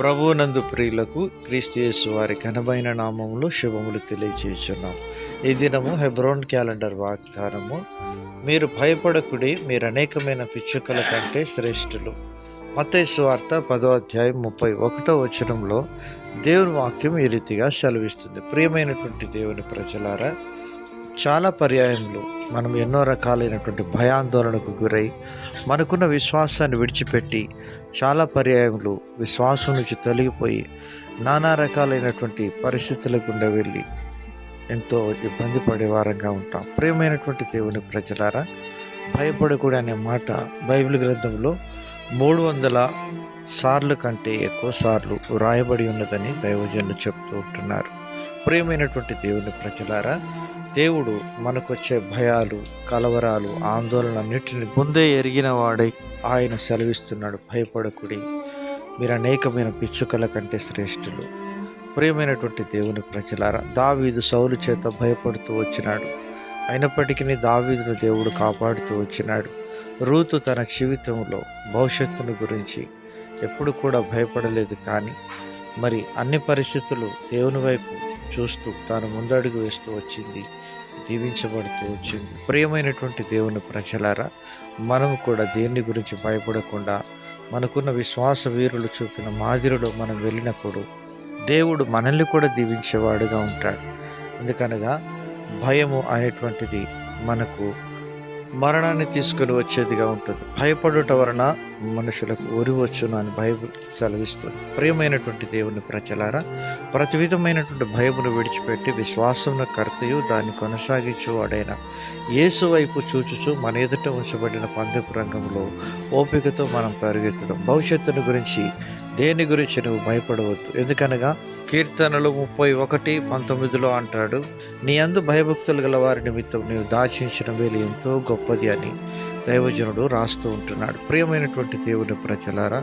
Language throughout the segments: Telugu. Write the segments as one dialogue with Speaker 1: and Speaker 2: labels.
Speaker 1: ప్రభువునందు ప్రియులకు క్రీస్తు యేసు వారి ఘనమైన నామములో శుభములు తెలియజేస్తున్నాం. ఈ దినము హెబ్రోన్ క్యాలెండర్ వాగ్దానము, మీరు భయపడకుడి, మీరు అనేకమైన పిచ్చుకల కంటే శ్రేష్ఠులు. మత్తయి సువార్త 10వ అధ్యాయం 31వ వచనంలో దేవుని వాక్యం ఈ రీతిగా సెలవిస్తుంది. ప్రియమైనటువంటి దేవుని ప్రజలారా, చాలా పర్యాయములు మనం ఎన్నో రకాలైనటువంటి భయాందోళనకు గురై మనకున్న విశ్వాసాన్ని విడిచిపెట్టి చాలా పర్యాయములు విశ్వాసం నుంచి తొలగిపోయి నానా రకాలైనటువంటి పరిస్థితుల గుండా వెళ్ళి ఎంతో ఇబ్బంది పడే వారంగా ఉంటాం. ప్రియమైనటువంటి దేవుని ప్రజలారా, భయపడకూడదు అనే మాట బైబిల్ గ్రంథంలో 300 సార్లు కంటే ఎక్కువ సార్లు వ్రాయబడి ఉన్నదని దైవజనులు చెప్తూ ఉంటున్నారు. ప్రియమైనటువంటి దేవుని ప్రజలారా, దేవుడు మనకొచ్చే భయాలు, కలవరాలు, ఆందోళనన్నిటిని ముందే ఎరిగిన వాడై ఆయన సెలవిస్తున్నాడు, భయపడకుడి, మీరు అనేకమైన పిచ్చుకల కంటే శ్రేష్ఠులు. ప్రియమైనటువంటి దేవుని ప్రజలారా, దావీదు సౌలు చేత భయపడుతూ వచ్చినాడు, అయినప్పటికీ దావీదును దేవుడు కాపాడుతూ వచ్చినాడు. రూతు తన జీవితంలో భవిష్యత్తును గురించి ఎప్పుడు కూడా భయపడలేదు, కానీ మరి అన్ని పరిస్థితులు దేవుని వైపు చూస్తూ తాను ముందడుగు వేస్తూ వచ్చింది, దీవించబడుతూ వచ్చింది. ప్రియమైనటువంటి దేవుని ప్రజలారా, మనము కూడా దేన్ని గురించి భయపడకుండా మనకున్న విశ్వాస వీరులు చూపిన మాదిరిలో మనం వెళ్ళినప్పుడు దేవుడు మనల్ని కూడా దీవించేవాడుగా ఉంటాడు. ఎందుకనగా భయము అనేటువంటిది మనకు మరణాన్ని తీసుకొని వచ్చేదిగా ఉంటుంది. భయపడుట వలన మనుషులకు ఉరి వచ్చును అని బైబిల్ సెలవిస్తుంది. ప్రియమైనటువంటి దేవుని ప్రజలారా, ప్రతి విధమైనటువంటి భయమును విడిచిపెట్టి విశ్వాసమున కర్తయు దాన్ని కొనసాగించువాడైన యేసు వైపు చూచుచు మన ఎదుట ఉంచబడిన పందెపు రంగంలో ఓపికతో మనం పరిగెత్తుదాం. భవిష్యత్తును గురించి దేని గురించి నువ్వు భయపడవద్దు. ఎందుకనగా కీర్తనలు 31:19 అంటాడు, నీ అందు భయభక్తులు గల వారి నిమిత్తం నీవు దాచించిన వేలు ఎంతో గొప్పది అని దైవజనుడు రాస్తూ ఉంటున్నాడు. ప్రియమైనటువంటి దేవుని ప్రజలారా,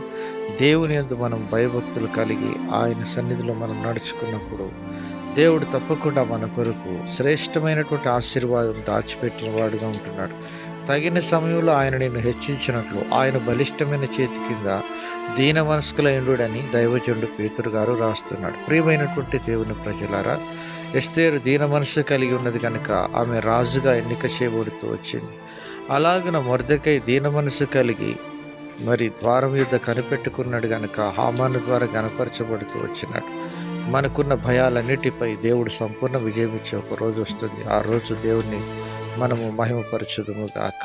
Speaker 1: దేవుని యందు మనం భయభక్తులు కలిగి ఆయన సన్నిధిలో మనం నడుచుకున్నప్పుడు దేవుడు తప్పకుండా మన కొరకు శ్రేష్టమైనటువంటి ఆశీర్వాదం దాచిపెట్టిన వాడుగా ఉంటున్నాడు. తగిన సమయంలో ఆయన నిన్ను హెచ్చించినట్లు ఆయన బలిష్టమైన చేతి కింద దీన మనస్కుల ఎండుడని దైవజనుడు పేతురు గారు రాస్తున్నాడు. ప్రియమైనటువంటి దేవుని ప్రజలారా, ఎస్తేరు దీన మనస్సు కలిగి ఉన్నది కనుక ఆమె రాజుగా ఎన్నిక చేయబడుతూ వచ్చింది. అలాగన మొర్దెకై దీన మనస్సు కలిగి మరి ద్వారం యుద్ధ కనిపెట్టుకున్నాడు కనుక హామాను ద్వారా కనపరచబడుతూ వచ్చినాడు. మనకున్న భయాలన్నిటిపై దేవుడు సంపూర్ణ విజయం ఇచ్చే ఒక రోజు వస్తుంది. ఆ రోజు దేవుణ్ణి మనము మహిమపరచుదుము గాక.